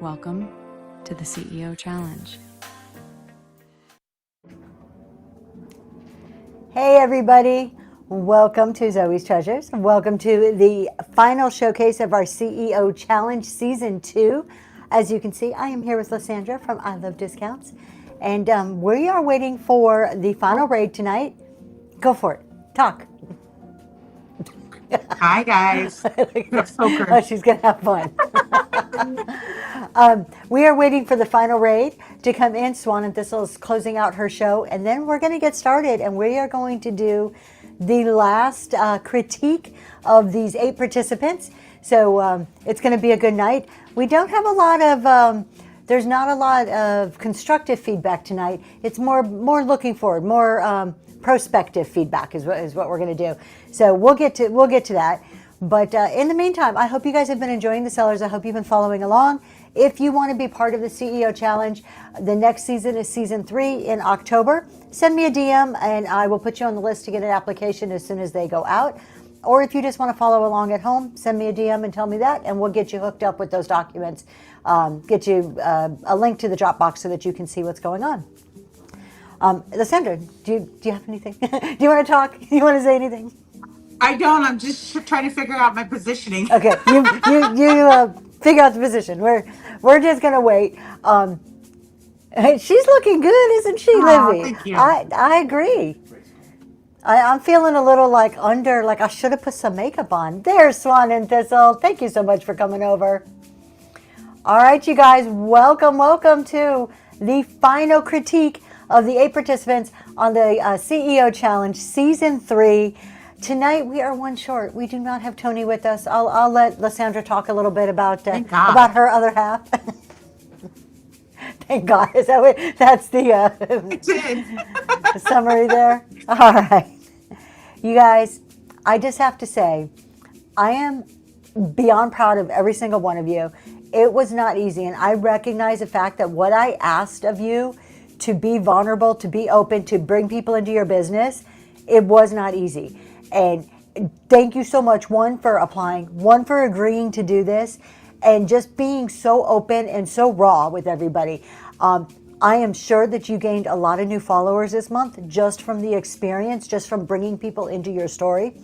Welcome to the CEO Challenge. Hey everybody, welcome to Zoe's Treasures. Welcome to the final showcase of our CEO Challenge Season 2. As you can see, I am here with Lysandra from I Love Discounts. And we are waiting for the final raid tonight. Go for it. Talk. Hi guys. Oh, she's going to have fun. We are waiting for the final raid to come in. Swan and Thistle is closing out her show, and then we're going to get started, and we are going to do the last critique of these 8 participants. So it's going to be a good night. We don't have a lot of, there's not a lot of constructive feedback tonight. It's more looking forward, more prospective feedback is what we're going to do. So we'll get to that. But in the meantime, I hope you guys have been enjoying the sellers. I hope you've been following along. If you want to be part of the CEO Challenge, the next season is Season 3 in October. Send me a DM and I will put you on the list to get an application as soon as they go out. Or if you just want to follow along at home, send me a DM and tell me that, and we'll get you hooked up with those documents. Get you a link to the Dropbox so that you can see what's going on. Lysandra, do you have anything? Do you want to talk? Do you want to say anything? I don't. I'm just trying to figure out my positioning. Okay, you figure out the position. We're just gonna wait. She's looking good, isn't she, Libby? Thank you. I agree. I'm feeling a little like I should have put some makeup on. There's Swan and Thistle. Thank you so much for coming over. All right, you guys, welcome to the final critique of the 8 participants on the CEO Challenge Season 3. Tonight we are one short. We do not have Tony with us. I'll let Lysandra talk a little bit about her other half. Thank God. Is that what, that's the summary there? All right. You guys, I just have to say, I am beyond proud of every single one of you. It was not easy, and I recognize the fact that what I asked of you, to be vulnerable, to be open, to bring people into your business, it was not easy. And thank you so much, one, for applying, one, for agreeing to do this, and just being so open and so raw with everybody. I am sure that you gained a lot of new followers this month just from the experience, just from bringing people into your story.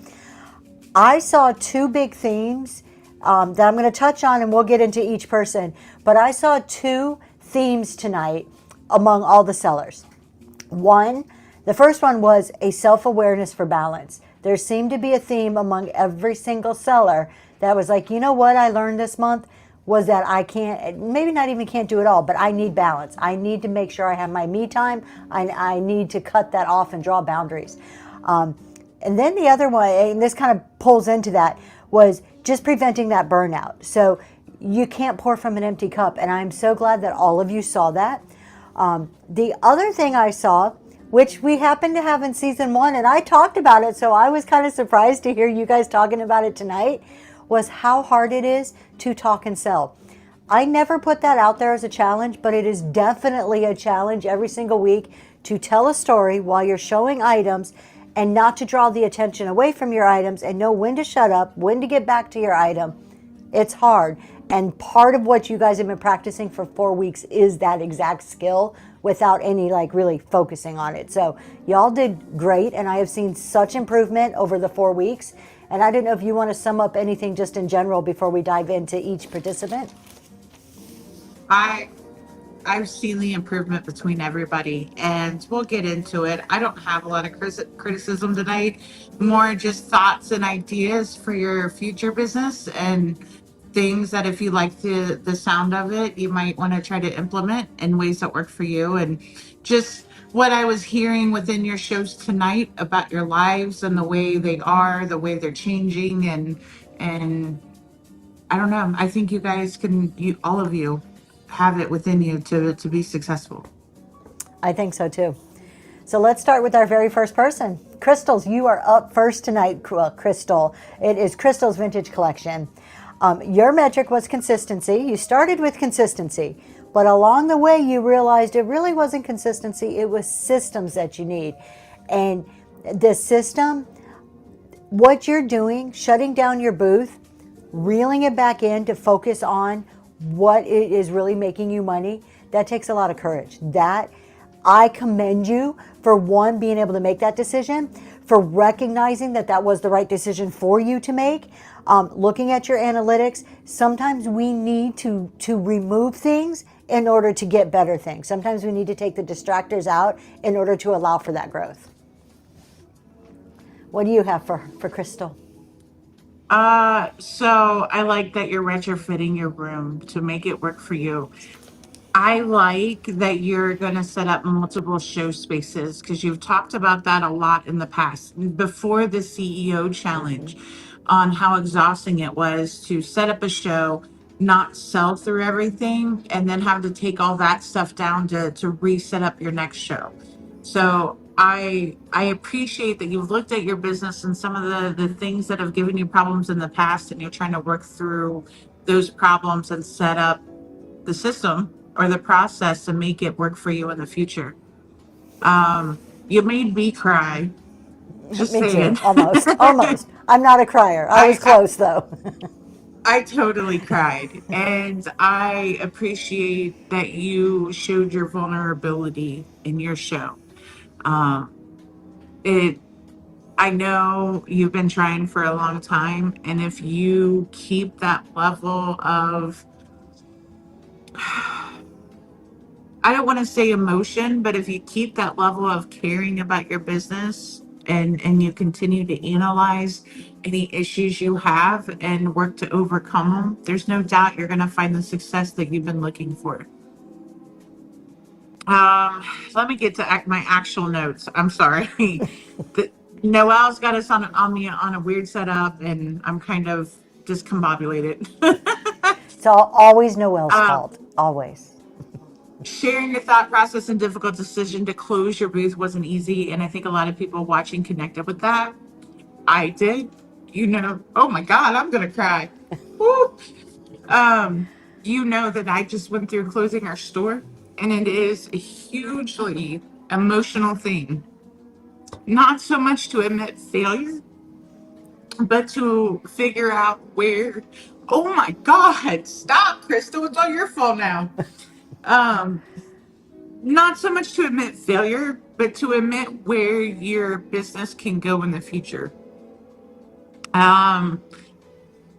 I saw 2 big themes that I'm going to touch on, and we'll get into each person. But I saw 2 themes tonight among all the sellers. One, the first one was a self-awareness for balance. There seemed to be a theme among every single seller that was like, you know what I learned this month was that I can't, maybe not even can't do it all, but I need balance. I need to make sure I have my me time. I need to cut that off and draw boundaries. And then the other one, and this kind of pulls into that, was just preventing that burnout. So you can't pour from an empty cup, and I'm so glad that all of you saw that. The other thing I saw, which we happened to have in Season 1, and I talked about it, so I was kind of surprised to hear you guys talking about it tonight, was how hard it is to talk and sell. I never put that out there as a challenge, but it is definitely a challenge every single week to tell a story while you're showing items and not to draw the attention away from your items and know when to shut up, when to get back to your item. It's hard. And part of what you guys have been practicing for 4 weeks is that exact skill without any really focusing on it. So y'all did great, and I have seen such improvement over the 4 weeks. And I don't know if you want to sum up anything just in general before we dive into each participant. I've seen the improvement between everybody, and we'll get into it. I don't have a lot of criticism tonight, more just thoughts and ideas for your future business, and things that if you like the sound of it, you might want to try to implement in ways that work for you. And just what I was hearing within your shows tonight about your lives and the way they are, the way they're changing, and I don't know. I think you guys all of you have it within you to be successful. I think so too. So let's start with our very first person. Crystals, you are up first tonight, Crystal. It is Crystal's Vintage Collection. Your metric was consistency. You started with consistency, but along the way you realized it really wasn't consistency, it was systems that you need. And the system, what you're doing, shutting down your booth, reeling it back in to focus on what it is really making you money, that takes a lot of courage. That I commend you for one, being able to make that decision, for recognizing that that was the right decision for you to make. Looking at your analytics, sometimes we need to remove things in order to get better things. Sometimes we need to take the distractors out in order to allow for that growth. What do you have for Crystal? So I like that you're retrofitting your room to make it work for you. I like that you're going to set up multiple show spaces because you've talked about that a lot in the past before the CEO challenge on how exhausting it was to set up a show, not sell through everything, and then have to take all that stuff down to reset up your next show. So I appreciate that you've looked at your business and some of the things that have given you problems in the past, and you're trying to work through those problems and set up the system or the process to make it work for you in the future. You made me cry. Just Me too, saying. almost, almost. I'm not a crier. I was I close though. I totally cried, and I appreciate that you showed your vulnerability in your show. Um, it. I know you've been trying for a long time, and if you keep that level of, I don't want to say emotion, but if you keep that level of caring about your business and you continue to analyze any issues you have and work to overcome them, there's no doubt you're going to find the success that you've been looking for. Um, Let me get to my actual notes. I'm sorry. Noelle's got us on a weird setup, and I'm kind of discombobulated. It's always Noelle's um, fault. Always. Sharing your thought process and difficult decision to close your booth wasn't easy, and I think a lot of people watching connected with that. I did. Oh my God, I'm gonna cry. Woo. Um, that I just went through closing our store, and it is a hugely emotional thing. Not so much to admit failure, but to figure out where. Oh my God, stop, Crystal! It's all your fault now. Um, Not so much to admit failure, but to admit where your business can go in the future. Um,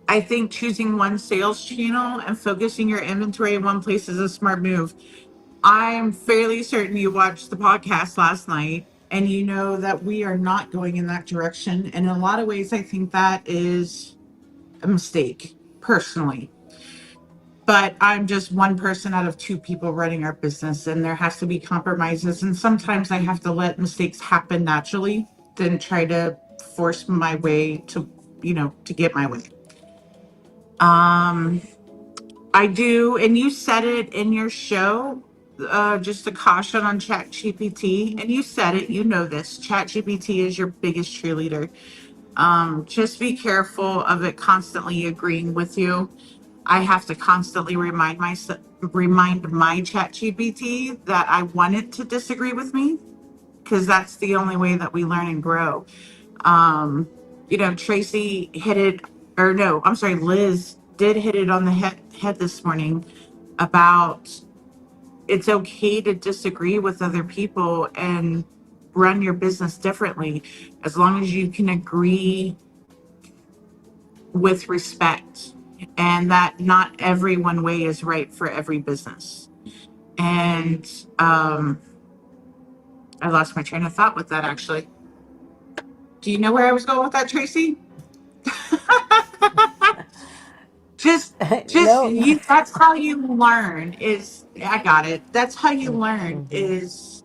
I think choosing one sales channel and focusing your inventory in one place is a smart move. I'm fairly certain you watched the podcast last night and you know that we are not going in that direction. And in a lot of ways, I think that is a mistake, personally. But I'm just one person out of two people running our business, and there has to be compromises. And sometimes I have to let mistakes happen naturally than try to force my way to get my way. Um, I do, and you said it in your show, just a caution on Chat GPT, and you said it, you know this, Chat GPT is your biggest cheerleader. Just be careful of it constantly agreeing with you. I have to constantly remind my Chat GPT that I want it to disagree with me, because that's the only way that we learn and grow. Tracy hit it, or no, I'm sorry, Liz did hit it on the head this morning about it's okay to disagree with other people and run your business differently as long as you can agree with respect, and that not every one way is right for every business. And I lost my train of thought with that, actually. Do you know where I was going with that, Tracy? just just No. you That's how you learn. Is I got it. That's how you learn, is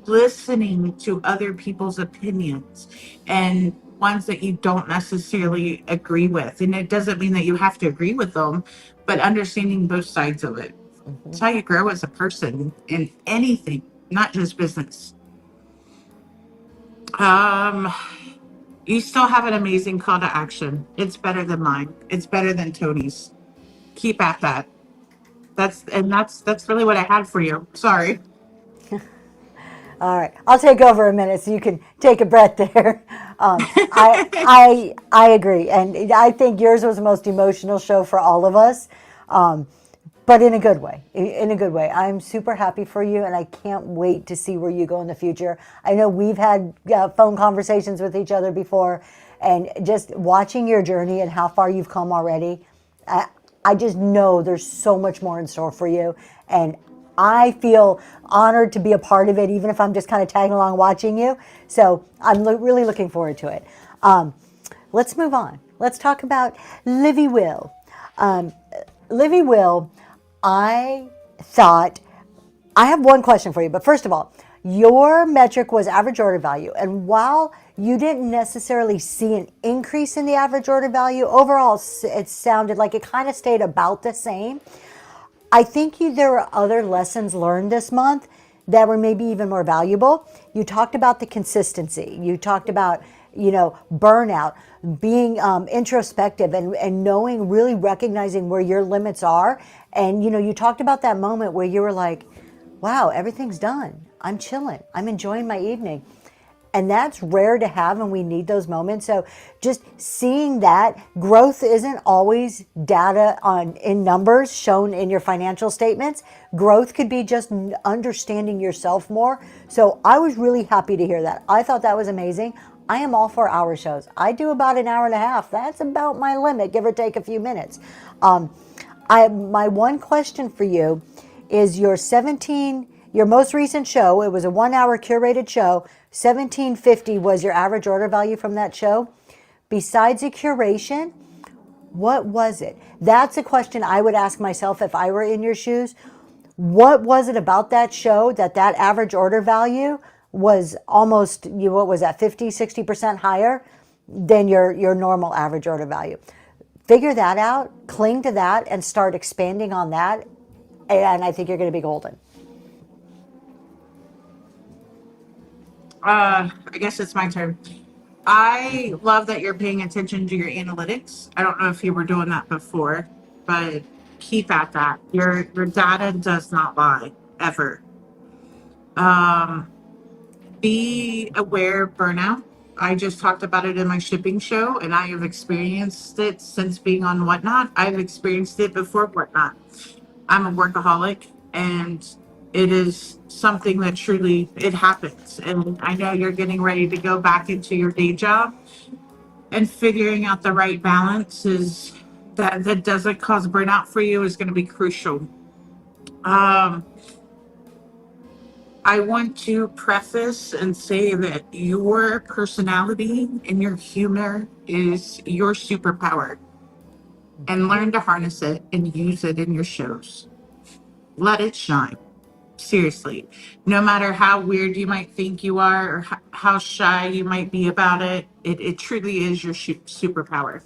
listening to other people's opinions and ones that you don't necessarily agree with. And it doesn't mean that you have to agree with them, but understanding both sides of it. It's how you grow as a person in anything, not just business. um You still have an amazing call to action. It's better than mine. It's better than Tony's. Keep at that. That's really what I had for you. Sorry. All right, I'll take over a minute so you can take a breath there. I agree, and I think yours was the most emotional show for all of us, but in a good way. In a good way, I'm super happy for you, and I can't wait to see where you go in the future. I know we've had phone conversations with each other before, and just watching your journey and how far you've come already, I just know there's so much more in store for you, and I feel honored to be a part of it, even if I'm just kind of tagging along watching you. So I'm really looking forward to it. Let's move on. Let's talk about Libby Will. Libby Will, I thought, I have one question for you, but first of all, your metric was average order value. And while you didn't necessarily see an increase in the average order value, overall it sounded like it kind of stayed about the same. I think there were other lessons learned this month that were maybe even more valuable. You talked about the consistency. You talked about, burnout, being introspective and knowing, really recognizing where your limits are. And, you talked about that moment where you were like, wow, everything's done. I'm chilling. I'm enjoying my evening. And that's rare to have, and we need those moments. So just seeing that growth isn't always data in numbers shown in your financial statements. Growth could be just understanding yourself more. So I was really happy to hear that. I thought that was amazing. I am all for hour shows. I do about an hour and a half. That's about my limit, give or take a few minutes. My one question for you is your most recent show. It was a 1 hour curated show. $17.50 was your average order value from that show. Besides the curation, what was it? That's a question I would ask myself if I were in your shoes. What was it about that show that average order value was almost, what was that, 50, 60% higher than your normal average order value? Figure that out, cling to that, and start expanding on that. And I think you're going to be golden. I guess it's my turn. I love that you're paying attention to your analytics. I don't know if you were doing that before, but keep at that. Your data does not lie, ever. Be aware of burnout. I just talked about it in my shipping show, and I have experienced it since being on Whatnot. I've experienced it before Whatnot. I'm a workaholic, and it is something that truly, it happens. And I know you're getting ready to go back into your day job, and figuring out the right balance is that doesn't cause burnout for you is going to be crucial. I want to preface and say that your personality and your humor is your superpower, and learn to harness it and use it in your shows. Let it shine. Seriously, no matter how weird you might think you are or how shy you might be about it, it truly is your superpower.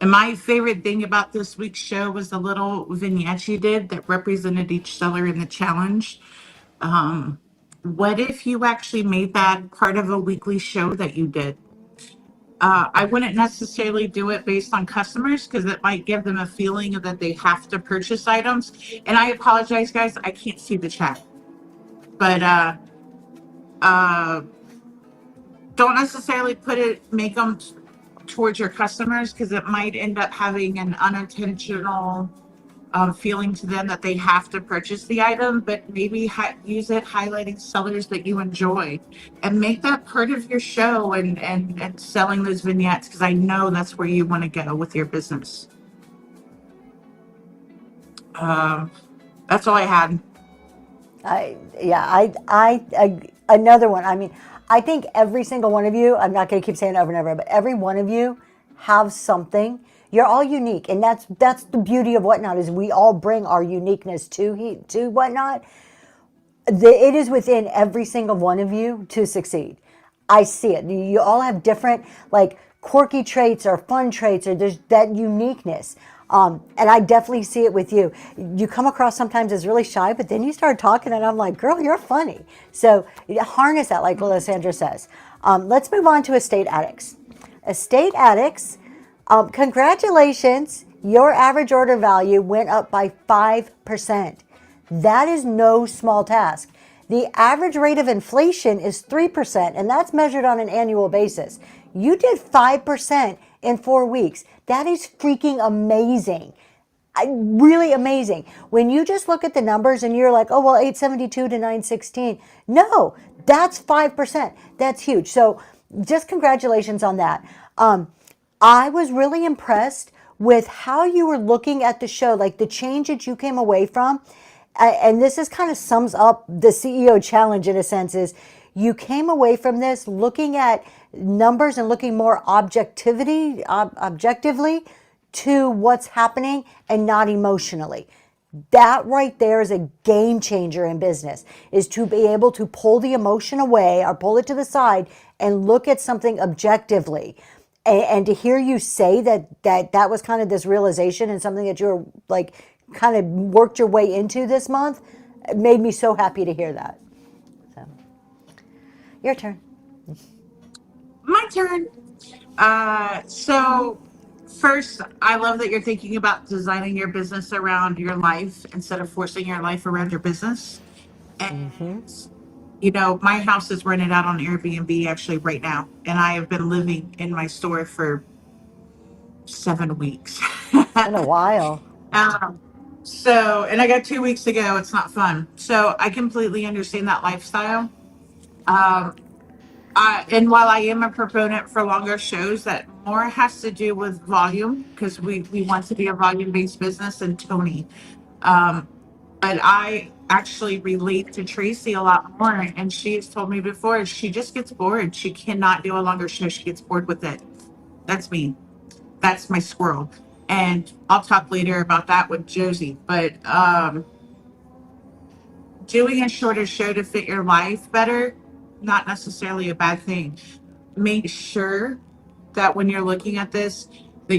And my favorite thing about this week's show was the little vignette you did that represented each seller in the challenge. What if you actually made that part of a weekly show that you did? I wouldn't necessarily do it based on customers because it might give them a feeling that they have to purchase items. And I apologize, guys, I can't see the chat. But don't necessarily make them towards your customers, because it might end up having an unintentional feeling to them that they have to purchase the item. But maybe use it highlighting sellers that you enjoy, and make that part of your show, and selling those vignettes, because I know that's where you want to go with your business. That's all I had. Another one. I mean, I think every single one of you, I'm not going to keep saying it over and over, but every one of you have something. You're all unique, and that's the beauty of Whatnot, is we all bring our uniqueness to Whatnot. It is within every single one of you to succeed. I see it. You all have different, like, quirky traits or fun traits, or there's that uniqueness. And I definitely see it with you. You come across sometimes as really shy, but then you start talking and I'm like, girl, you're funny. So harness that, like Lysandra says. Let's move on to Estate Addicts. Estate Addicts, congratulations. Your average order value went up by 5%. That is no small task. The average rate of inflation is 3%, and that's measured on an annual basis. You did 5% in 4 weeks. That is freaking amazing. Really amazing. When you just look at the numbers and you're like, oh, well, 872 to 916. No, that's 5%. That's huge. So just congratulations on that. I was really impressed with how you were looking at the show, like the change that you came away from. And this is kind of sums up the CEO challenge in a sense, is you came away from this looking at numbers and looking more objectively to what's happening and not emotionally. That right there is a game changer in business, is to be able to pull the emotion away or pull it to the side and look at something objectively. And to hear you say that was kind of this realization and something that you're like kind of worked your way into this month, it made me so happy to hear that. So, your turn. My turn. So first, I love that you're thinking about designing your business around your life instead of forcing your life around your business. And my house is rented out on Airbnb actually right now, and I have been living in my store for 7 weeks. It's been a while. And I got 2 weeks to go. It's not fun. So I completely understand that lifestyle. And while I am a proponent for longer shows, that more has to do with volume, because we want to be a volume-based business, and Tony. But I actually relate to Tracy a lot more, and she has told me before, she just gets bored. She cannot do a longer show. She gets bored with it. That's me. That's my squirrel. And I'll talk later about that with Josie. But doing a shorter show to fit your life better, not necessarily a bad thing. Make sure that when you're looking at this, that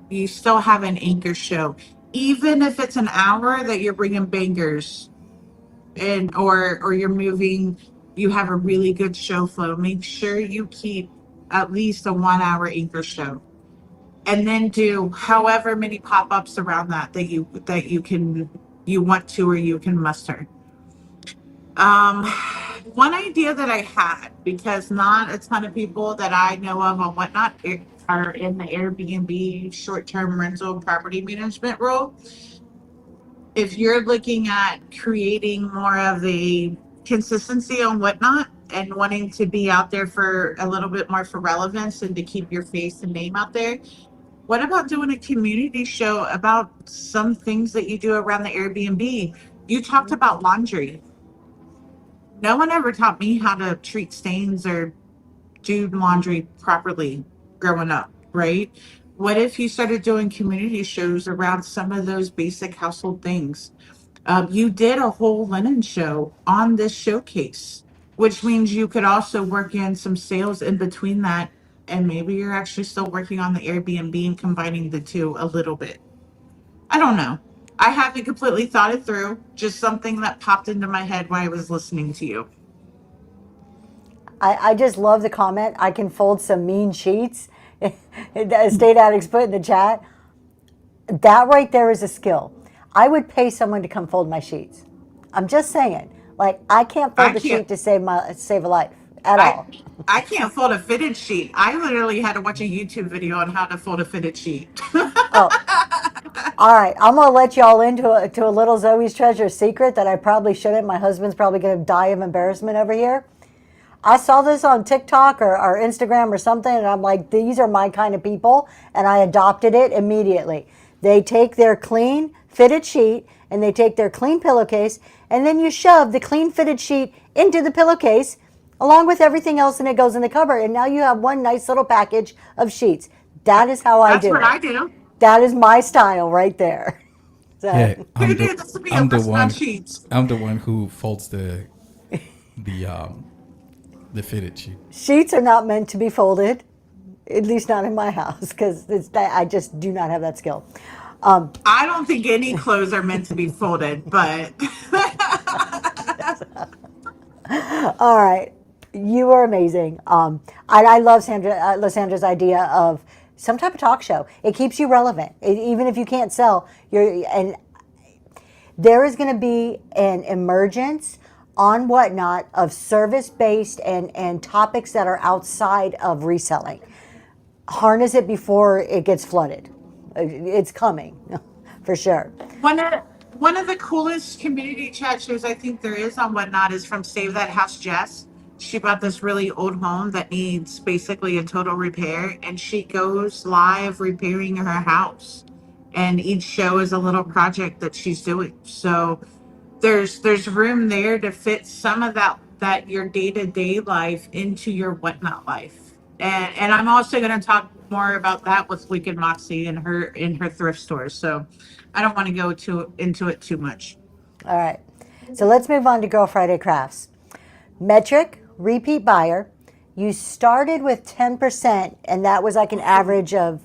you still have an anchor show. Even if it's an hour, that you're bringing bangers and or you're moving, you have a really good show flow. Make sure you keep at least a 1 hour anchor show. And then do however many pop-ups around that you want to or you can muster. One idea that I had, because not a ton of people that I know of on Whatnot are in the Airbnb short-term rental property management role. If you're looking at creating more of a consistency on Whatnot and wanting to be out there for a little bit more for relevance and to keep your face and name out there, what about doing a community show about some things that you do around the Airbnb? You talked about laundry. No one ever taught me how to treat stains or do laundry properly growing up, right? What if you started doing community shows around some of those basic household things? You did a whole linen show on this showcase, which means you could also work in some sales in between that. And maybe you're actually still working on the Airbnb and combining the two a little bit. I don't know. I haven't completely thought it through. Just something that popped into my head while I was listening to you. I just love the comment. I can fold some mean sheets. Estate Addicts put in the chat. That right there is a skill. I would pay someone to come fold my sheets. I'm just saying. Like, I can't fold the sheet to save a life at all. I can't fold a fitted sheet. I literally had to watch a YouTube video on how to fold a fitted sheet. Oh, all right. I'm gonna let y'all into a little Zoe's treasure secret that I probably shouldn't. My husband's probably gonna die of embarrassment over here. I saw this on TikTok or Instagram or something, and I'm like, these are my kind of people, and I adopted it immediately. They take their clean fitted sheet and they take their clean pillowcase, and then you shove the clean fitted sheet into the pillowcase along with everything else, and it goes in the cupboard, and now you have one nice little package of sheets. That is how I do it. That's what I do. That is my style right there. So. Yeah, I'm the one who folds the fitted sheet. Sheets are not meant to be folded, at least not in my house, because I just do not have that skill. I don't think any clothes are meant to be folded, but. All right. You are amazing. I love Lysandra's idea of some type of talk show. It keeps you relevant. Even if you can't sell, and there is going to be an emergence on Whatnot of service-based and topics that are outside of reselling. Harness it before it gets flooded. It's coming for sure. One of one of the coolest community chat shows I think there is on Whatnot is from Save That House Jess. She bought this really old home that needs basically a total repair, and she goes live repairing her house. And each show is a little project that she's doing. So there's room there to fit some of that your day-to-day life into your Whatnot life. And I'm also going to talk more about that with Wicked Moxy in her thrift stores. So I don't want to go too into it too much. All right. So let's move on to Girl Friday crafts. Metric, repeat buyer. You started with 10%, and that was like an average of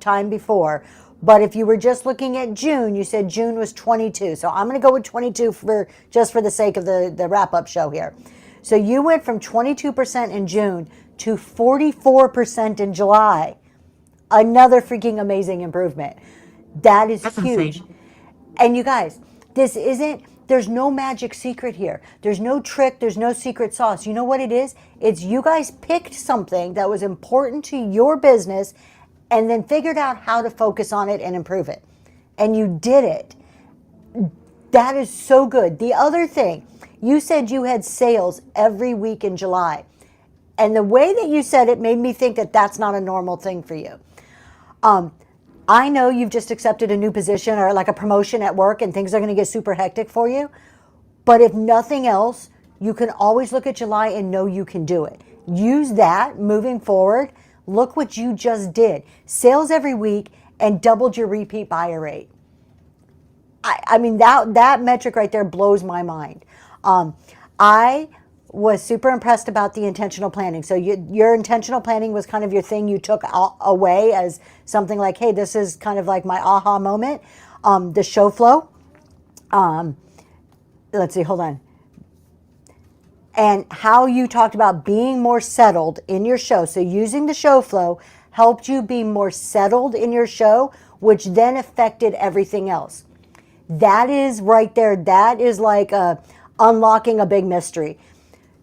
time before. But if you were just looking at June, you said June was 22. So I'm going to go with 22 for just for the sake of the wrap-up show here. So you went from 22% in June to 44% in July. Another freaking amazing improvement. That is That's huge. insane. And you guys, there's no magic secret here. There's no trick, there's no secret sauce. You know what it is? It's you guys picked something that was important to your business and then figured out how to focus on it and improve it. And you did it. That is so good. The other thing, you said you had sales every week in July. And the way that you said it made me think that that's not a normal thing for you. I know you've just accepted a new position or like a promotion at work and things are going to get super hectic for you. But if nothing else, you can always look at July and know you can do it. Use that moving forward. Look what you just did. Sales every week and doubled your repeat buyer rate. I mean, that metric right there blows my mind. I was super impressed about the intentional planning. So your intentional planning was kind of your thing you took away as something like, hey, this is kind of like my aha moment. The show flow. Let's see, hold on. And how you talked about being more settled in your show. So using the show flow helped you be more settled in your show, which then affected everything else. That is right there. That is like unlocking a big mystery.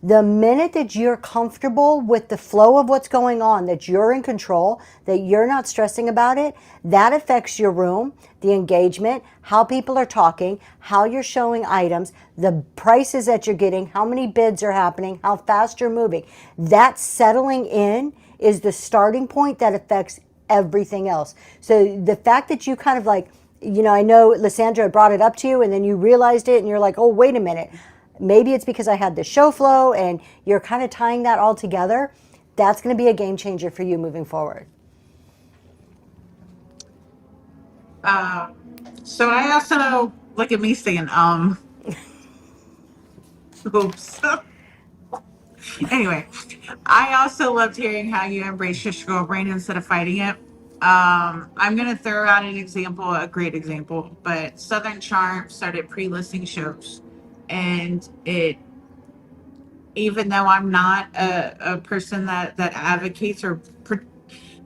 The minute that you're comfortable with the flow of what's going on, that you're in control, that you're not stressing about it, that affects your room, the engagement, how people are talking, how you're showing items, the prices that you're getting, how many bids are happening, how fast you're moving. That settling in is the starting point that affects everything else. So the fact that you kind of like, you know, I know Lysandra brought it up to you and then you realized it and you're like, oh, wait a minute. Maybe it's because I had the show flow and you're kind of tying that all together. That's going to be a game changer for you moving forward. So I also look at me saying, oops. Anyway, I also loved hearing how you embrace your girl brain instead of fighting it. I'm gonna throw out an example, a great example, but Southern Charm started pre-listing shows, and it, even though I'm not a person that advocates or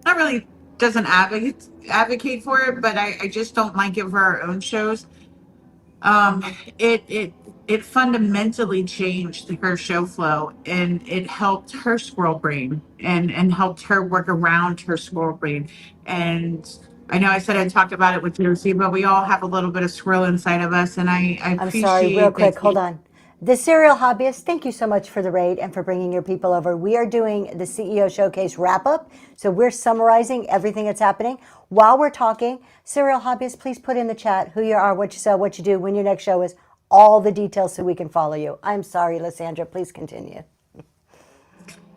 not really doesn't advocate for it, but I just don't like it for our own shows. um it fundamentally changed her show flow, and it helped her squirrel brain and helped her work around her squirrel brain. And I know I said I talked about it with Josie, but we all have a little bit of squirrel inside of us, and I I'm sorry, real appreciate quick, that hold you. on. The Serial Hobbyist, thank you so much for the raid and for bringing your people over. We are doing the CEO Showcase wrap up. So we're summarizing everything that's happening. While we're talking, Serial Hobbyist, please put in the chat who you are, what you sell, what you do, when your next show is, all the details so we can follow you. I'm sorry, Lysandra, please continue.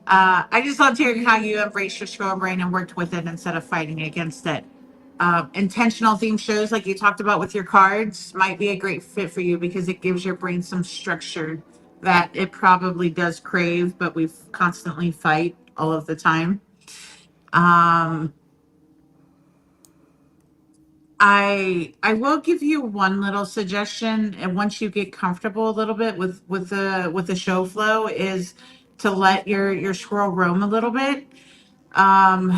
I just loved hearing how you embraced your squirrel brain and worked with it instead of fighting against it. Intentional theme shows, like you talked about with your cards, might be a great fit for you because it gives your brain some structure that it probably does crave, but we constantly fight all of the time. Um, I will give you one little suggestion, and once you get comfortable a little bit with the show flow, is to let your squirrel roam a little bit. Um,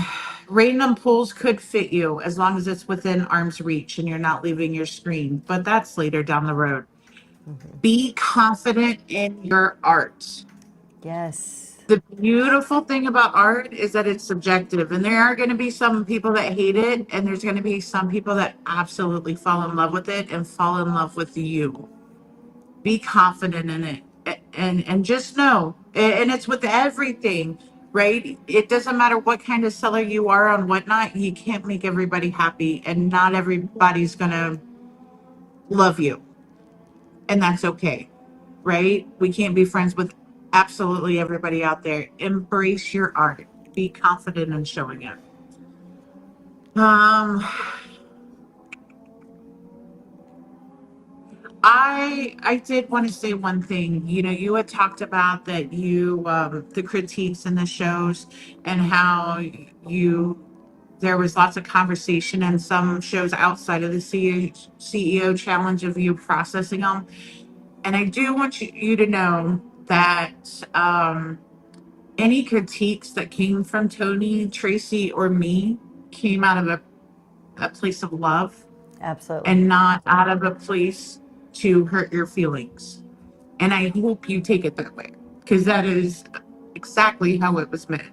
Random pulls could fit you as long as it's within arm's reach and you're not leaving your screen, but that's later down the road. Be confident in your art. Yes. The beautiful thing about art is that it's subjective, and there are going to be some people that hate it, and there's going to be some people that absolutely fall in love with it and fall in love with you. Be confident in it, and just know, and it's with everything, right? It doesn't matter what kind of seller you are on whatnot. You can't make everybody happy, and not everybody's going to love you, and that's okay, right? We can't be friends with absolutely everybody out there. Embrace your art. Be confident in showing it. I did want to say one thing. You know, you had talked about that you the critiques in the shows, and how you there was lots of conversation in some shows outside of the CEO challenge of you processing them. And I do want you to know that any critiques that came from Tony, Tracy, or me came out of a place of love, Absolutely. and not out of a place to hurt your feelings. And I hope you take it that way, because that is exactly how it was meant.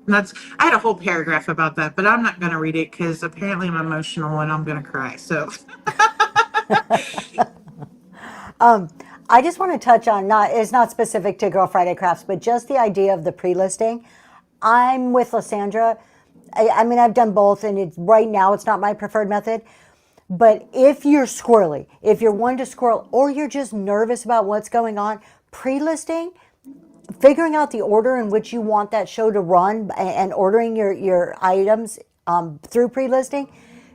That's I had a whole paragraph about that, but I'm not going to read it because apparently I'm emotional and I'm going to cry. So I just want to touch on, it's not specific to Girl Friday Crafts, but just the idea of the pre-listing. I'm with Lysandra. I mean, I've done both, and right now it's not my preferred method. But if you're squirrely, if you're one to squirrel, or you're just nervous about what's going on, pre-listing, figuring out the order in which you want that show to run, and ordering your items through pre-listing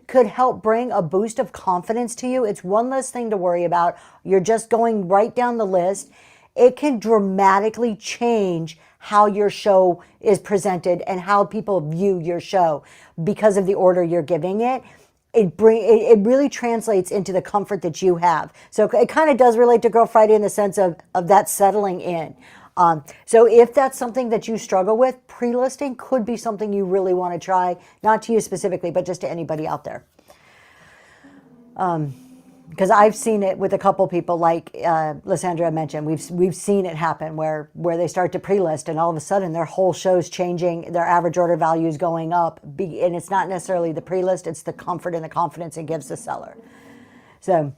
could help bring a boost of confidence to you. It's one less thing to worry about. You're just going right down the list. It can dramatically change how your show is presented and how people view your show because of the order you're giving it. It really translates into the comfort that you have. So it kind of does relate to Girl Friday in the sense of that settling in. So if that's something that you struggle with, pre-listing could be something you really want to try, not to you specifically, but just to anybody out there. Because I've seen it with a couple people, like Lysandra mentioned. We've seen it happen where they start to pre-list, and all of a sudden their whole show's changing, their average order value is going up, and it's not necessarily the pre-list, it's the comfort and the confidence it gives the seller. So,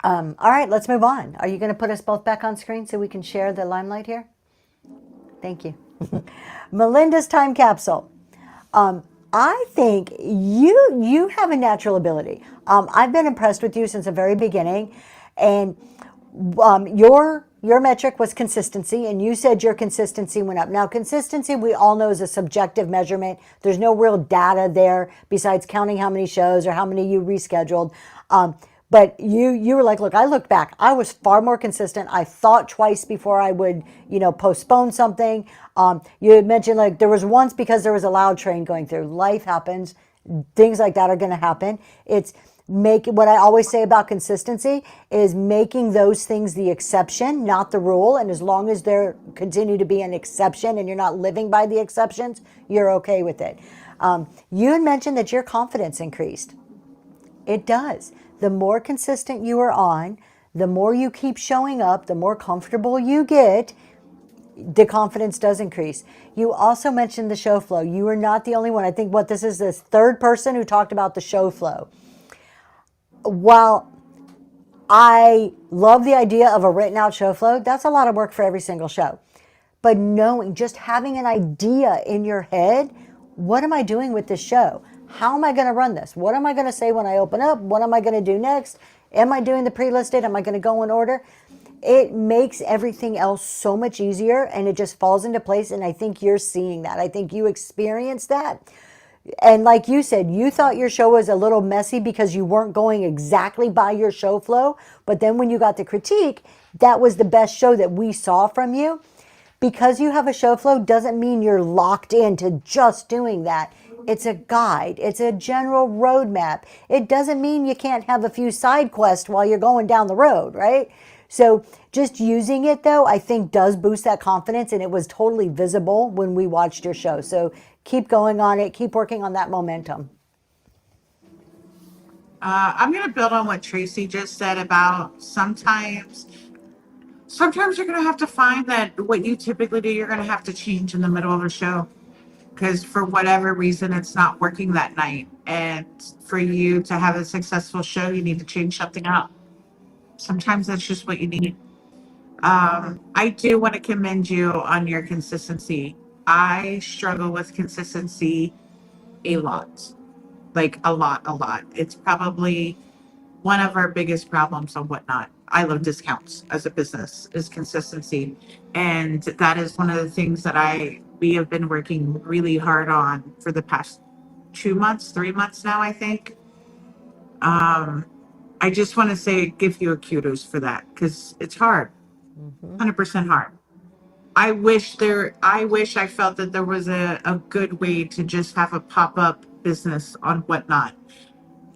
all right, let's move on. Are you going to put us both back on screen so we can share the limelight here? Thank you. Melinda's time capsule. I think you have a natural ability. I've been impressed with you since the very beginning, and your metric was consistency, and you said your consistency went up. Now, consistency, we all know, is a subjective measurement. There's no real data there besides counting how many shows or how many you rescheduled. But you were like, look, I look back. I was far more consistent. I thought twice before I would, postpone something. You had mentioned, like, there was once because there was a loud train going through. Life happens. Things like that are going to happen. What I always say about consistency is making those things the exception, not the rule. And as long as there continue to be an exception and you're not living by the exceptions, you're okay with it. You had mentioned that your confidence increased. It does. The more consistent you are on, the more you keep showing up, the more comfortable you get, the confidence does increase. You also mentioned the show flow. You are not the only one. I think this is the third person who talked about the show flow. While I love the idea of a written out show flow, that's a lot of work for every single show. But just having an idea in your head, what am I doing with this show? How am I going to run this? What am I going to say when I open up? What am I going to do next? Am I doing the pre-listed? Am I going to go in order? It makes everything else so much easier, and it just falls into place. And I think you're seeing that. I think you experienced that. And like you said, you thought your show was a little messy because you weren't going exactly by your show flow. But then when you got the critique, that was the best show that we saw from you. Because you have a show flow doesn't mean you're locked into just doing that. It's a guide. It's a general roadmap. It doesn't mean you can't have a few side quests while you're going down the road, right? So just using it, though, I think does boost that confidence, and it was totally visible when we watched your show. So keep going on it. Keep working on that momentum. I'm going to build on what Tracy just said about sometimes you're going to have to find that what you typically do, you're going to have to change in the middle of a show because for whatever reason, it's not working that night. And for you to have a successful show, you need to change something up. Sometimes that's just what you need. I do want to commend you on your consistency. I struggle with consistency a lot, like a lot. It's probably one of our biggest problems on Whatnot. I love discounts as a business is consistency. And that is one of the things that we have been working really hard on for the past 2 months, 3 months now, I think. I just want to give you a kudos for that because it's hard, 100% hard. I wish I felt that there was a good way to just have a pop-up business on Whatnot.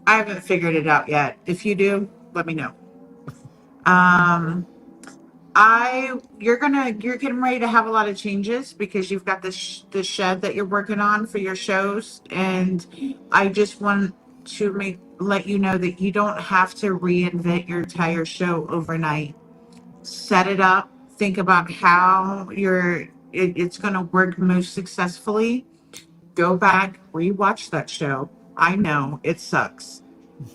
I haven't figured it out yet. If you do, let me know. Um, you're getting ready to have a lot of changes because you've got this shed that you're working on for your shows, and I just want to let you know that you don't have to reinvent your entire show overnight. Set it up. Think about how it's going to work most successfully. Go back, rewatch that show. I know it sucks,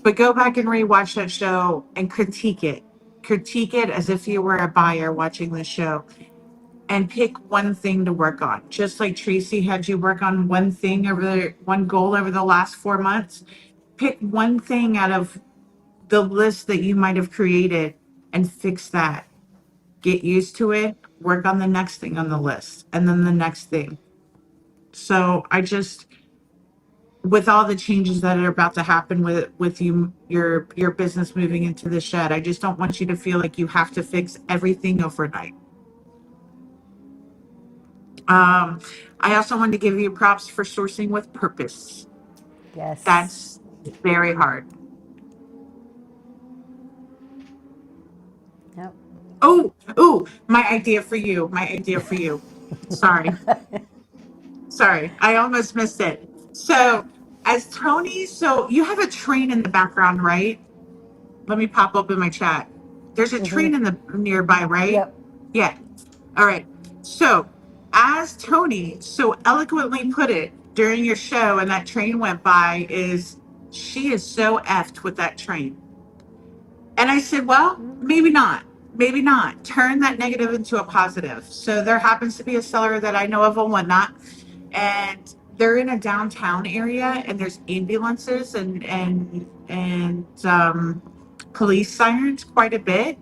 but go back and rewatch that show and critique it. Critique it as if you were a buyer watching the show and pick one thing to work on. Just like Tracy had you work on one goal over the last 4 months. Pick one thing out of the list that you might have created and fix that. Get used to it, work on the next thing on the list, and then the next thing. So with all the changes that are about to happen with your business moving into the shed, I just don't want you to feel like you have to fix everything overnight. I also wanted to give you props for sourcing with purpose. Yes. That's very hard. Yep. Oh, my idea for you. Sorry. I almost missed it. So as Tony, so you have a train in the background, right? Let me pop up in my chat. There's a train in the nearby, right? Yep. Yeah. All right. So as Tony so eloquently put it during your show and that train went by she is so effed with that train. And I said, well, maybe not. Maybe not. Turn that negative into a positive. So there happens to be a seller that I know of on Whatnot, and they're in a downtown area, and there's ambulances and police sirens quite a bit.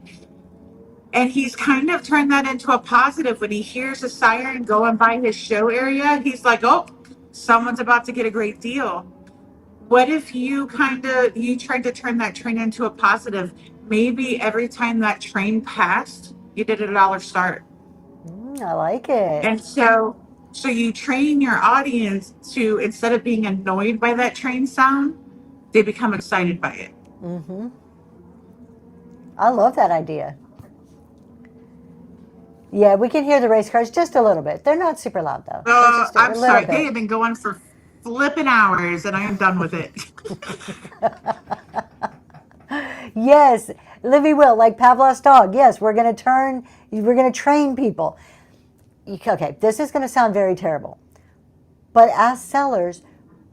And he's kind of turned that into a positive. When he hears a siren going by his show area, he's like, oh, someone's about to get a great deal. What if you tried to turn that train into a positive? Maybe every time that train passed, you did a $1 start. I like it. And so you train your audience to, instead of being annoyed by that train sound, they become excited by it. I love that idea. Yeah, we can hear the race cars just a little bit. They're not super loud though. I'm sorry. They have been going for flipping hours and I am done with it. Yes, Libby Will, like Pavlov's dog. Yes, we're going to train people. Okay, this is going to sound very terrible. But as sellers,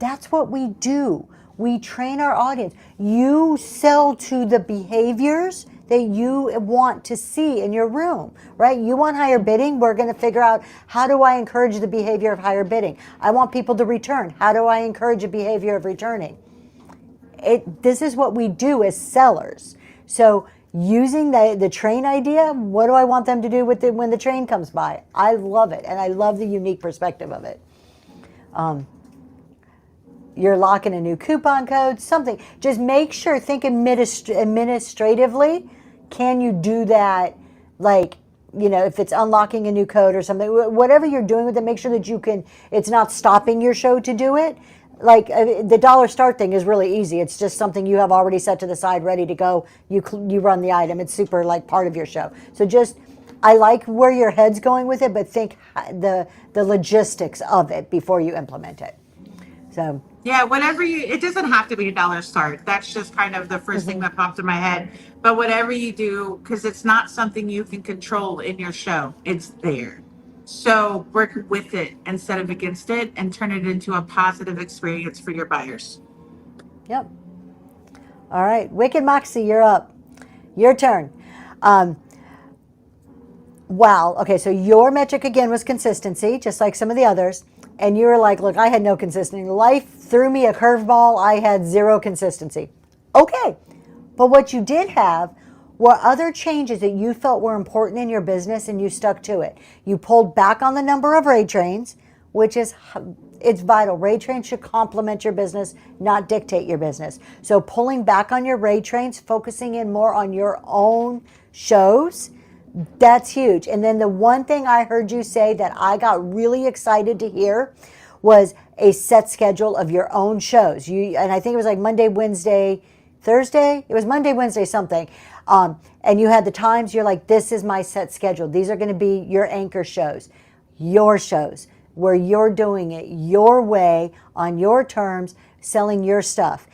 that's what we do. We train our audience. You sell to the behaviors that you want to see in your room, right? You want higher bidding? We're going to figure out, how do I encourage the behavior of higher bidding? I want people to return. How do I encourage a behavior of returning? This is what we do as sellers. So using the train idea, what do I want them to do when the train comes by? I love it, and I love the unique perspective of it. You're locking a new coupon code, something. Just make sure, think administratively, can you do that? Like, if it's unlocking a new code or something, whatever you're doing with it, make sure that it's not stopping your show to do it. Like the $1 start thing is really easy. It's just something you have already set to the side, ready to go. You run the item. It's super like part of your show. So I like where your head's going with it, but think the logistics of it before you implement it. So, Yeah, whatever it doesn't have to be a dollar start. That's just kind of the first thing that popped in my head. But whatever you do, because it's not something you can control in your show, it's there. So work with it instead of against it and turn it into a positive experience for your buyers. yep. All right. Wicked Moxie, you're up. Your turn. Um, wow. Okay. So your metric again was consistency, just like some of the others. And you were like, look, I had no consistency. Life threw me a curveball. I had zero consistency. Okay. But what you did have were other changes that you felt were important in your business and you stuck to it. You pulled back on the number of raid trains, which is it's vital. Raid trains should complement your business, not dictate your business. So pulling back on your raid trains, focusing in more on your own shows, that's huge. And then the one thing I heard you say that I got really excited to hear was a set schedule of your own shows. And I think it was like Monday, Wednesday, Thursday. It was Monday, Wednesday, something. And you had the times. You're like, this is my set schedule. These are going to be your anchor shows, your shows where you're doing it your way on your terms, selling your stuff.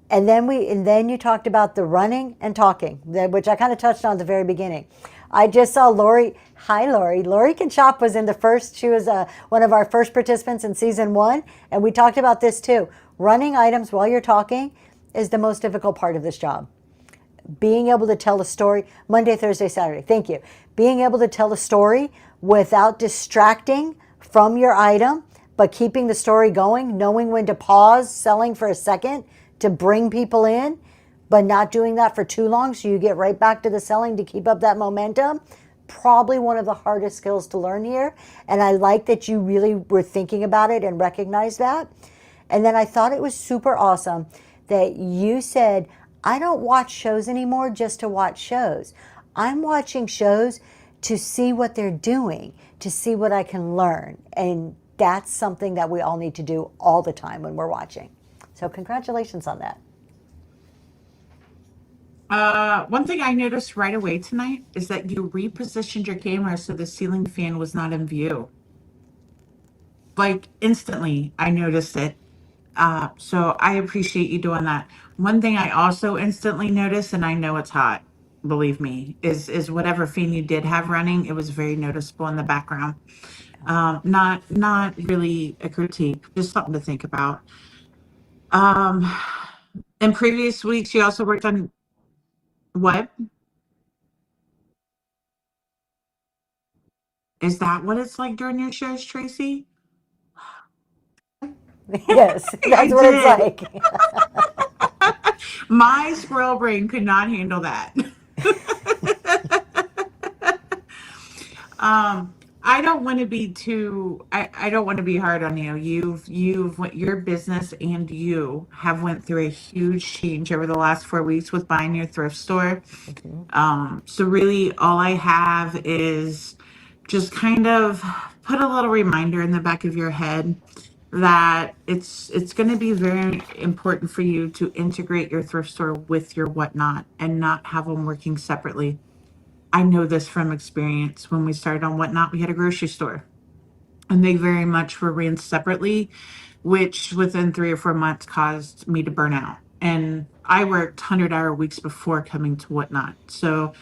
And then you talked about the running and talking, which I kind of touched on at the very beginning. I just saw Lori. Hi, Lori. Lori Can Shop was in the first. She was one of our first participants in season 1, and we talked about this too. Running items while you're talking is the most difficult part of this job. Being able to tell a story Monday, Thursday, Saturday. Thank you. Being able to tell a story without distracting from your item, but keeping the story going, knowing when to pause, selling for a second to bring people in, but not doing that for too long so you get right back to the selling to keep up that momentum. Probably one of the hardest skills to learn here. And I like that you really were thinking about it and recognized that. And then I thought it was super awesome that you said, I don't watch shows anymore just to watch shows. I'm watching shows to see what they're doing, to see what I can learn. And that's something that we all need to do all the time when we're watching. So congratulations on that. One thing I noticed right away tonight is that you repositioned your camera so the ceiling fan was not in view. Like instantly, I noticed it. So I appreciate you doing that. One thing I also instantly noticed, and I know it's hot, believe me, is whatever fan you did have running, it was very noticeable in the background. Not really a critique, just something to think about. Um, in previous weeks, you also worked on what? Is that what it's like during your shows, Tracy? Yes, I that's what it's did. like. My squirrel brain could not handle that. Um, I don't want to be too, I don't want to be hard on you. Your business and you have went through a huge change over the last 4 weeks with buying your thrift store. So really all I have is just kind of put a little reminder in the back of your head that it's going to be very important for you to integrate your thrift store with your whatnot and not have them working separately. I know this from experience. When we started on whatnot, we had a grocery store and they very much were ran separately, which within 3 or 4 months caused me to burn out. And I worked 100-hour weeks before coming to whatnot. So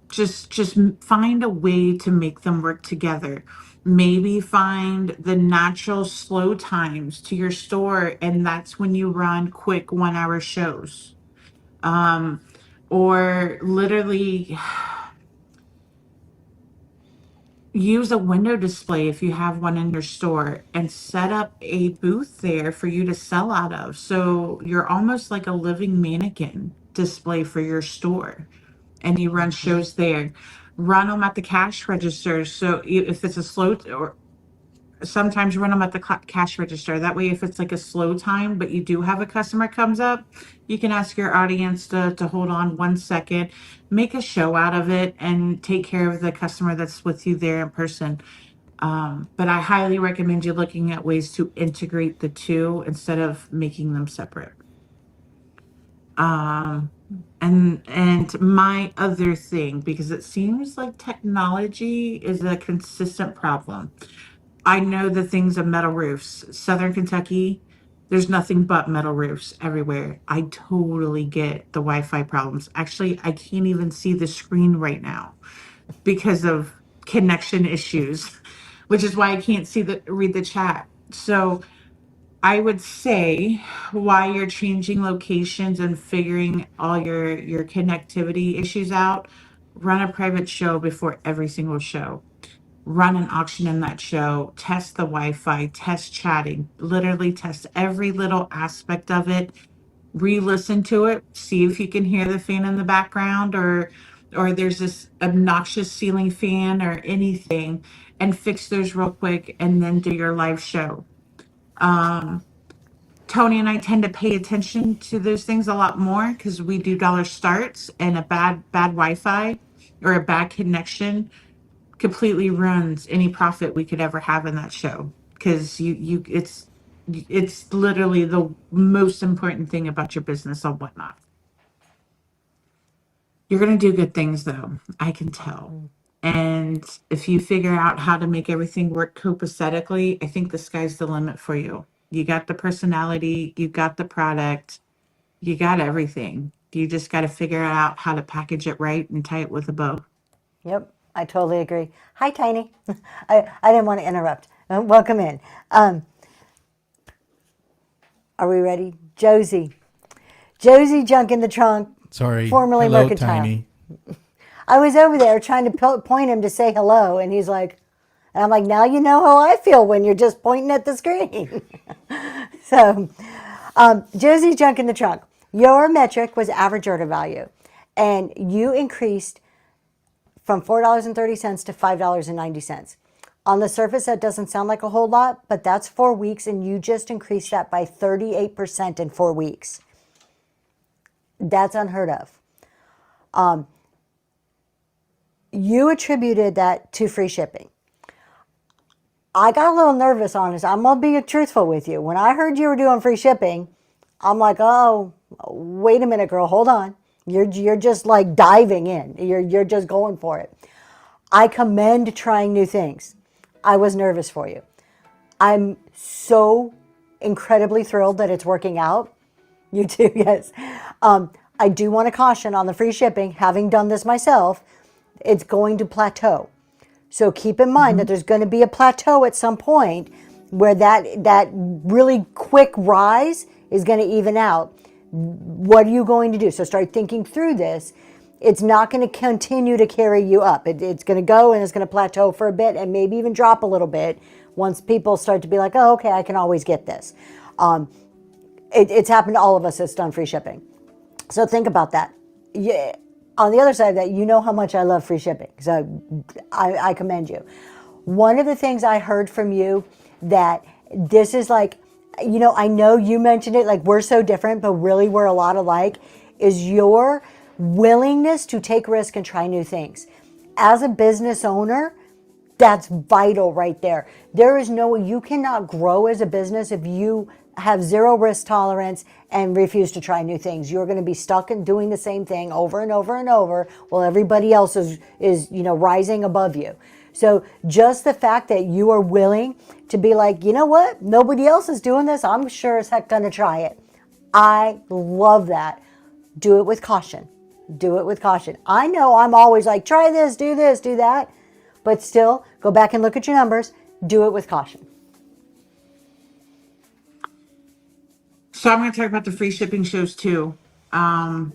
just find a way to make them work together. Maybe find the natural slow times to your store, and that's when you run quick 1 hour shows. Or literally use a window display if you have one in your store and set up a booth there for you to sell out of. So you're almost like a living mannequin display for your store and you run shows there. Run them at the cash register. So if it's a slow or sometimes run them at the cash register. That way, if it's like a slow time, but you do have a customer comes up, you can ask your audience to hold on 1 second, make a show out of it, and take care of the customer that's with you there in person. But I highly recommend you looking at ways to integrate the two instead of making them separate. And my other thing, because it seems like technology is a consistent problem. I know the things of metal roofs. Southern Kentucky, there's nothing but metal roofs everywhere. I totally get the Wi-Fi problems. Actually, I can't even see the screen right now because of connection issues, which is why I can't read the chat. So I would say while you're changing locations and figuring all your connectivity issues out, run a private show before every single show. Run an auction in that show, test the Wi-Fi, test chatting, literally test every little aspect of it, re-listen to it, see if you can hear the fan in the background or there's this obnoxious ceiling fan or anything, and fix those real quick and then do your live show. Tony and I tend to pay attention to those things a lot more because we do dollar starts, and a bad Wi-Fi or a bad connection completely ruins any profit we could ever have in that show, because it's literally the most important thing about your business or whatnot. You're going to do good things though, I can tell. And if you figure out how to make everything work copacetically, I think the sky's the limit for you. You got the personality, you got the product, you got everything. You just got to figure out how to package it right and tie it with a bow. Yep, I totally agree. Hi, Tiny. I didn't want to interrupt. Welcome in. Are we ready? Josie. Josie Junk in the Trunk, Sorry. formerly Hello, Mercantile. Tiny. I was over there trying to point him to say hello, and he's like, and I'm like, now you know how I feel when you're just pointing at the screen. So, Josie Junk in the Trunk, your metric was average order value, and you increased from $4.30 to $5.90. On the surface, that doesn't sound like a whole lot, but that's 4 weeks, and you just increased that by 38% in 4 weeks. That's unheard of. You attributed that to free shipping. I got a little nervous, honest. I'm going to be truthful with you. When I heard you were doing free shipping, I'm like, oh, wait a minute, girl, hold on. You're just like diving in. You're just going for it. I commend trying new things. I was nervous for you. I'm so incredibly thrilled that it's working out. You too, yes. I do want to caution on the free shipping, having done this myself, it's going to plateau. So keep in mind that there's going to be a plateau at some point where that really quick rise is going to even out. What are you going to do? So start thinking through this. It's not going to continue to carry you up. It's going to go and it's going to plateau for a bit and maybe even drop a little bit once people start to be like, oh, okay, I can always get this. It's happened to all of us that's done free shipping. So think about that. Yeah. On the other side of that, you know how much I love free shipping. So I commend you. One of the things I heard from you that this is like, I know you mentioned it, like we're so different, but really we're a lot alike, is your willingness to take risk and try new things. As a business owner, that's vital right there. There is no way you cannot grow as a business if you have zero risk tolerance and refuse to try new things. You're going to be stuck in doing the same thing over and over and over while everybody else is rising above you. So just the fact that you are willing to be like, you know what? Nobody else is doing this. I'm sure as heck going to try it. I love that. Do it with caution. Do it with caution. I know I'm always like, try this, do that. But still, go back and look at your numbers. Do it with caution. So I'm going to talk about the free shipping shows too. And I'm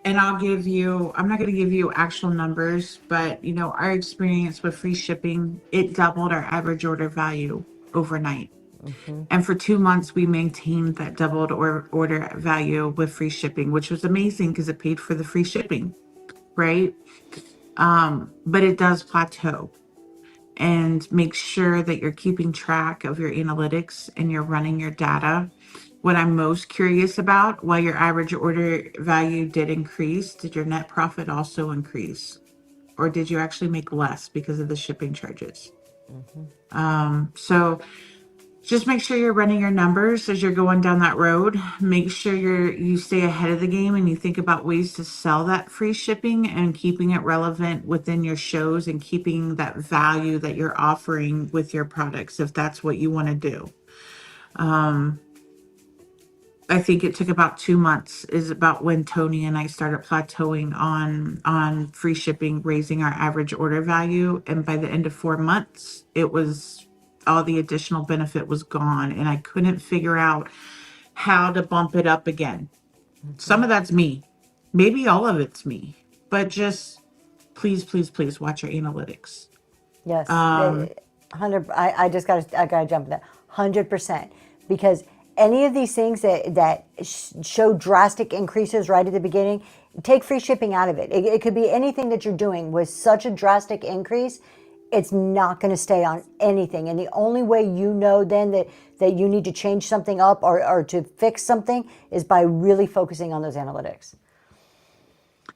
not going to give you actual numbers, but our experience with free shipping, it doubled our average order value overnight. Mm-hmm. And for 2 months, we maintained that doubled order value with free shipping, which was amazing because it paid for the free shipping, right? But it does plateau. And make sure that you're keeping track of your analytics and you're running your data. What I'm most curious about, while your average order value did increase, did your net profit also increase? Or did you actually make less because of the shipping charges? Mm-hmm. So just make sure you're running your numbers as you're going down that road. Make sure you stay ahead of the game and you think about ways to sell that free shipping and keeping it relevant within your shows and keeping that value that you're offering with your products if that's what you want to do. I think it took about 2 months is about when Tony and I started plateauing on free shipping, raising our average order value. And by the end of 4 months, it was all the additional benefit was gone. And I couldn't figure out how to bump it up again. Some of that's me. Maybe all of it's me. But just please, please, please watch your analytics. Yes, 100. I gotta jump in that 100%, because any of these things that show drastic increases right at the beginning, take free shipping out of it. It could be anything that you're doing with such a drastic increase. It's not going to stay on anything, and the only way you know then that you need to change something up or to fix something is by really focusing on those analytics.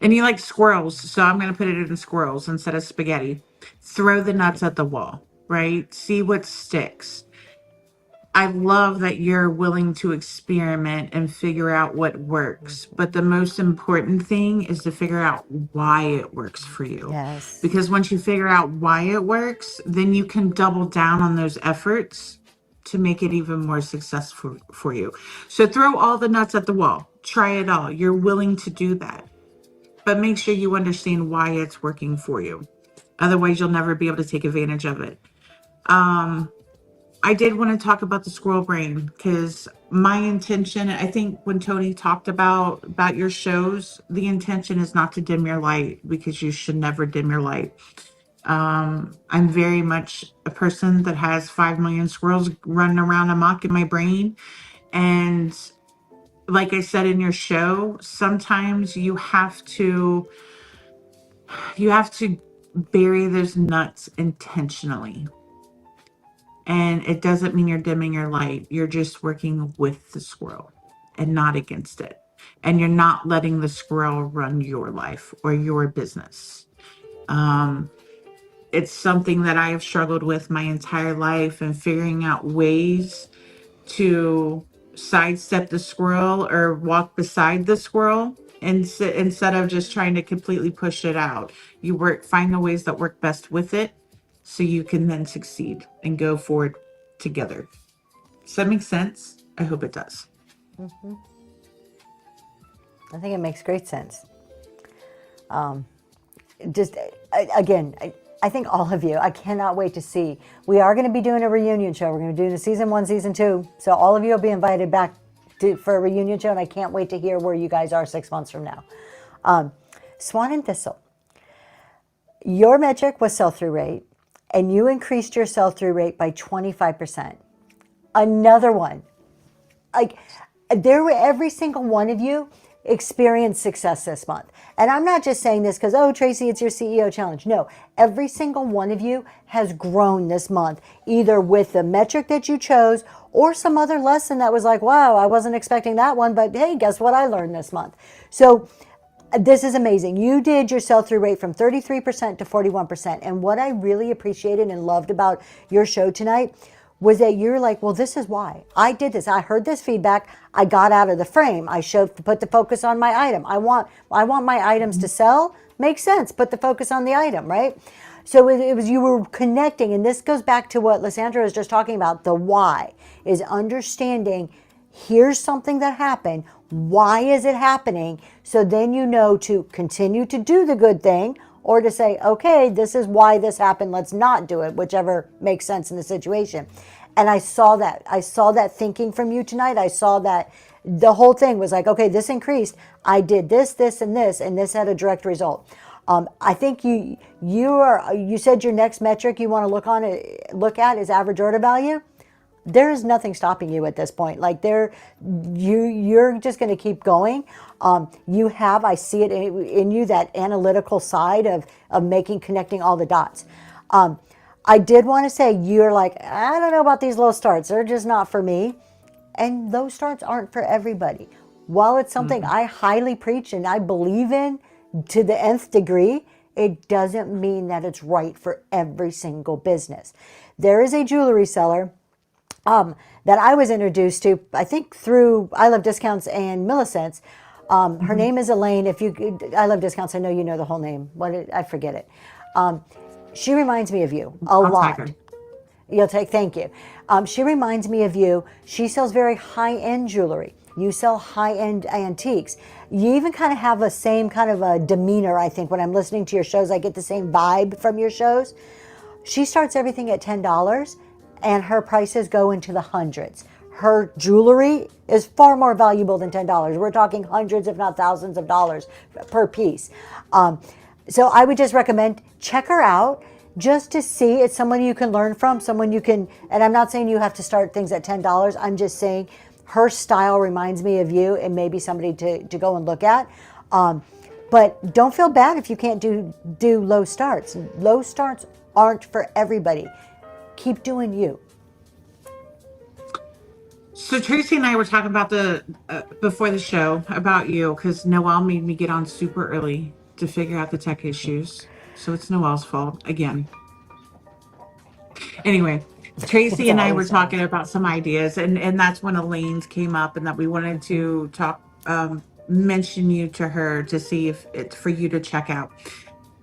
And you like squirrels, so I'm going to put it in squirrels instead of spaghetti. Throw the nuts at the wall, right? See what sticks. I love that you're willing to experiment and figure out what works. But the most important thing is to figure out why it works for you. Yes. Because once you figure out why it works, then you can double down on those efforts to make it even more successful for you. So throw all the nuts at the wall. Try it all. You're willing to do that. But make sure you understand why it's working for you. Otherwise, you'll never be able to take advantage of it. I did want to talk about the squirrel brain because my intention, I think when Tony talked about your shows, the intention is not to dim your light because you should never dim your light. I'm very much a person that has 5 million squirrels running around amok in my brain. And like I said in your show, sometimes you have to bury those nuts intentionally. And it doesn't mean you're dimming your light. You're just working with the squirrel and not against it. And you're not letting the squirrel run your life or your business. It's something that I have struggled with my entire life, and figuring out ways to sidestep the squirrel or walk beside the squirrel instead of just trying to completely push it out. Find the ways that work best with it so you can then succeed and go forward together. Does that make sense? I hope it does. Mm-hmm. I think it makes great sense. I think all of you, I cannot wait to see. We are going to be doing a reunion show. We're going to do the season 1, season 2. So all of you will be invited back for a reunion show, and I can't wait to hear where you guys are 6 months from now. Swan and Thistle, your metric was sell-through rate, and you increased your sell-through rate by 25%. Another one. Every single one of you experienced success this month. And I'm not just saying this because, oh, Tracy, it's your CEO challenge. No, every single one of you has grown this month, either with the metric that you chose or some other lesson that was like, wow, I wasn't expecting that one, but hey, guess what I learned this month? So this is amazing. You did your sell-through rate from 33% to 41%. And what I really appreciated and loved about your show tonight was that you're like, well, this is why I did this. I heard this feedback. I got out of the frame. I put the focus on my item. I want my items to sell. Makes sense. Put the focus on the item, right? So it was, you were connecting, and this goes back to what Lysandra was just talking about. The why is understanding, here's something that happened. Why is it happening? So then you know to continue to do the good thing, or to say, okay, this is why this happened. Let's not do it, whichever makes sense in the situation. And I saw that. I saw that thinking from you tonight. I saw that the whole thing was like, okay, this increased. I did this, this, and this had a direct result. I think you said your next metric you want to look at is average order value. There is nothing stopping you at this point. Like you're just going to keep going. I see it in you, that analytical side of connecting all the dots. I did want to say, you're like, I don't know about these low starts. They're just not for me. And those starts aren't for everybody. While it's something I highly preach and I believe in to the nth degree, it doesn't mean that it's right for every single business. There is a jewelry seller that I was introduced to, I think through I Love Discounts and Millicent's. Her name is Elaine. If you, I Love Discounts, I know you know the whole name. I forget it. She reminds me of you a lot. You'll take, thank you. She reminds me of you. She sells very high-end jewelry. You sell high-end antiques. You even kind of have a same kind of a demeanor, I think. When I'm listening to your shows, I get the same vibe from your shows. She starts everything at $10, and her prices go into the hundreds. Her jewelry is far more valuable than $10. We're talking hundreds, if not thousands of dollars per piece. So I would just recommend check her out just to see. It's someone you can learn from, someone you can, and I'm not saying you have to start things at $10. I'm just saying her style reminds me of you and maybe somebody to go and look at. But don't feel bad if you can't do low starts. Low starts aren't for everybody. Keep doing you. So Tracy and I were talking about before the show about you, because Noelle made me get on super early to figure out the tech issues. So it's Noelle's fault again. Anyway, Tracy and I were talking about some ideas, and that's when Elaine's came up, and that we wanted to talk, mention you to her to see if it's for you to check out.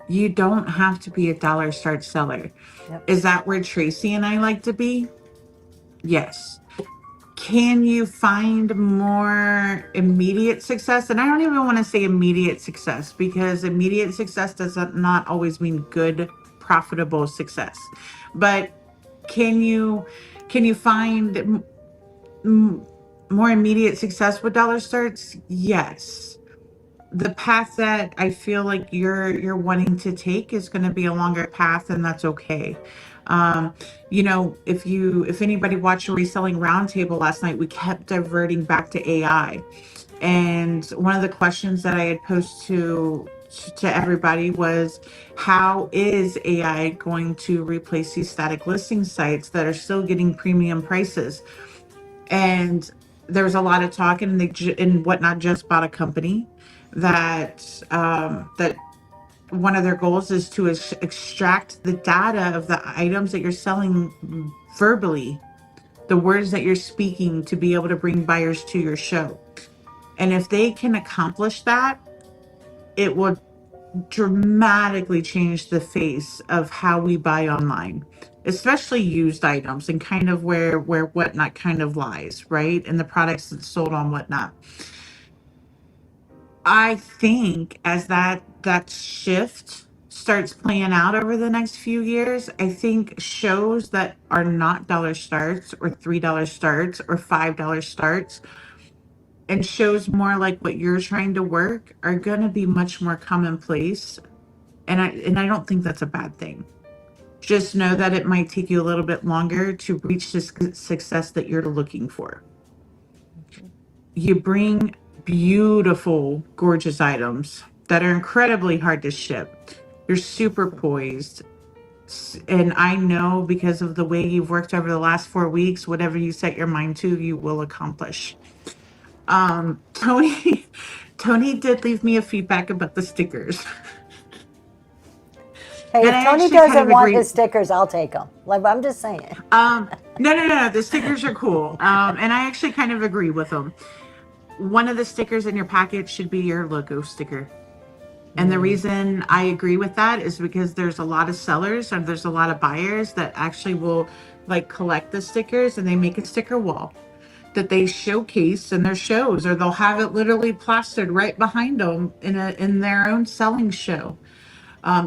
You don't have to be a dollar start seller. Yep. Is that where Tracy and I like to be? Yes. Can you find more immediate success? And I don't even want to say immediate success, because immediate success does not always mean good, profitable success. But can you find more immediate success with dollar starts? Yes. The path that I feel like you're wanting to take is going to be a longer path, and that's okay. If anybody watched a Reselling Roundtable last night, we kept diverting back to AI. And one of the questions that I had posed to everybody was, how is AI going to replace these static listing sites that are still getting premium prices? And there was a lot of talk, and Whatnot just bought a company that one of their goals is to extract the data of the items that you're selling verbally, the words that you're speaking, to be able to bring buyers to your show. And if they can accomplish that, it will dramatically change the face of how we buy online, especially used items, and kind of where Whatnot kind of lies, right? And the products that's sold on Whatnot. I think as that shift starts playing out over the next few years, I think shows that are not dollar starts or $3 starts or $5 starts, and shows more like what you're trying to work, are going to be much more commonplace. And I don't think that's a bad thing. Just know that it might take you a little bit longer to reach the success that you're looking for. You bring beautiful, gorgeous items that are incredibly hard to ship. You're super poised. And I know, because of the way you've worked over the last 4 weeks, whatever you set your mind to, you will accomplish. Tony did leave me a feedback about the stickers. Hey, if Tony doesn't want his stickers, I'll take them. Like, I'm just saying. No. The stickers are cool. And I actually kind of agree with them. One of the stickers in your package should be your logo sticker. And the reason I agree with that is because there's a lot of sellers and there's a lot of buyers that actually will like collect the stickers, and they make a sticker wall that they showcase in their shows, or they'll have it literally plastered right behind them in their own selling show.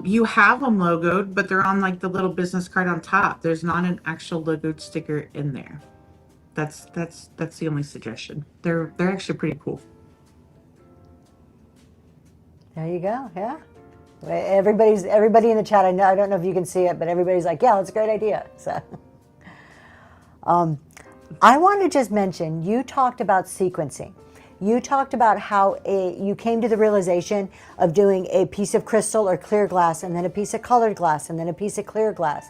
You have them logoed, but they're on like the little business card on top. There's not an actual logoed sticker in there. That's the only suggestion. They're actually pretty cool. There you go. Yeah. Everybody in the chat, I don't know if you can see it, but everybody's like, yeah, that's a great idea. So, I want to just mention, you talked about sequencing. You talked about how you came to the realization of doing a piece of crystal or clear glass, and then a piece of colored glass, and then a piece of clear glass.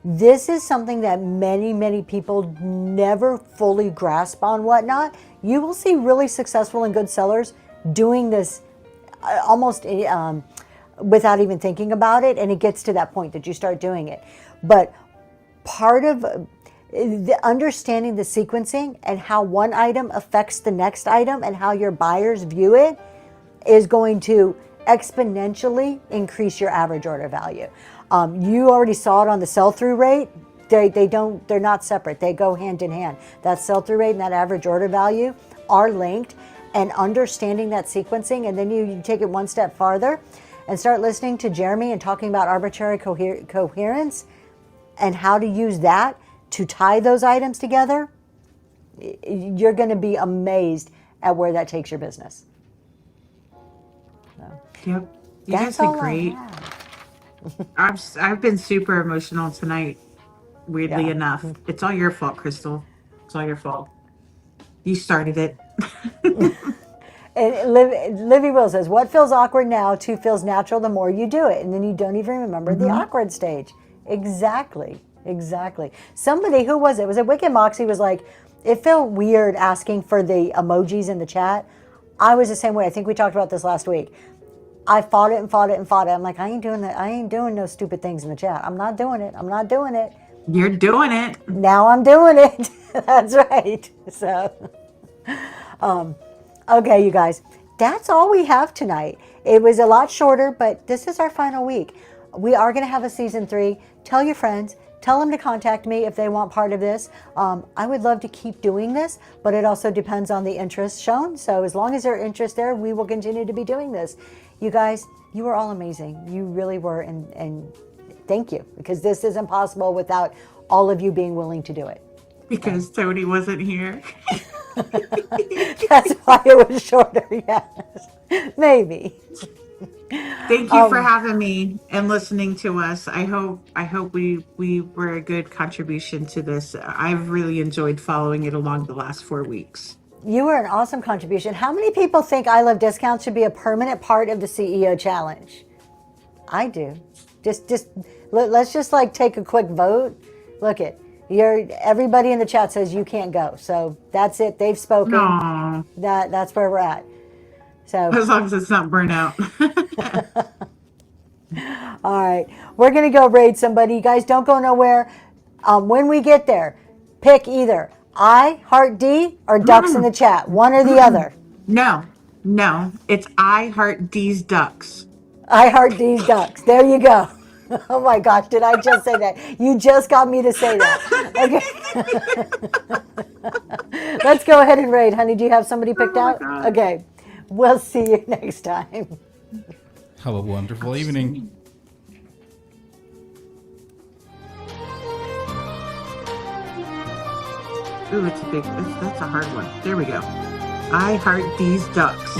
This is something that many, many people never fully grasp on Whatnot. You will see really successful and good sellers doing this almost without even thinking about it, and it gets to that point that you start doing it. But part of Understanding the sequencing and how one item affects the next item and how your buyers view it is going to exponentially increase your average order value. You already saw it on the sell-through rate. They're not separate. They go hand in hand. That sell-through rate and that average order value are linked, and understanding that sequencing, and then you take it one step farther and start listening to Jeremy and talking about arbitrary coherence and how to use that to tie those items together. You're going to be amazed at where that takes your business. So, yep. You guys did great. I've been super emotional tonight, weirdly enough. It's all your fault, Crystal. It's all your fault. You started it. And Libby Will says, what feels awkward now too feels natural the more you do it. And then you don't even remember the awkward stage. Exactly. Somebody, who was it? Was it Wicked Moxy, was like, it felt weird asking for the emojis in the chat. I was the same way. I think we talked about this last week. I fought it. I'm like, I ain't doing that. I ain't doing no stupid things in the chat. I'm not doing it. You're doing it. Now I'm doing it. That's right. So, okay, you guys, that's all we have tonight. It was a lot shorter, but this is our final week. We are going to have a season 3. Tell your friends. Tell them to contact me if they want part of this. I would love to keep doing this, but it also depends on the interest shown. So as long as there's interest there, we will continue to be doing this. You guys, you were all amazing. You really were, and thank you, because this isn't possible without all of you being willing to do it. Because Tony wasn't here. That's why it was shorter, yes. Maybe. Thank you for having me and listening to us. I hope we were a good contribution to this. I've really enjoyed following it along the last 4 weeks. You were an awesome contribution. How many people think I Love Discounts should be a permanent part of the CEO Challenge? I do. Let's just like take a quick vote. Look it. Everybody in the chat says you can't go. So that's it. They've spoken. Aww. That's where we're at. So as long as it's not burnout. All right. We're going to go raid somebody. You guys don't go nowhere. When we get there, pick either I Heart D or Ducks in the chat. One or the other. No. It's I Heart D's Ducks. I Heart D's Ducks. There you go. Oh my gosh, did I just say that? You just got me to say that. Okay. Let's go ahead and raid. Honey, do you have somebody picked out? God. Okay. We'll see you next time. Have a wonderful evening. Ooh, that's a hard one. There we go. I Heart These Ducks.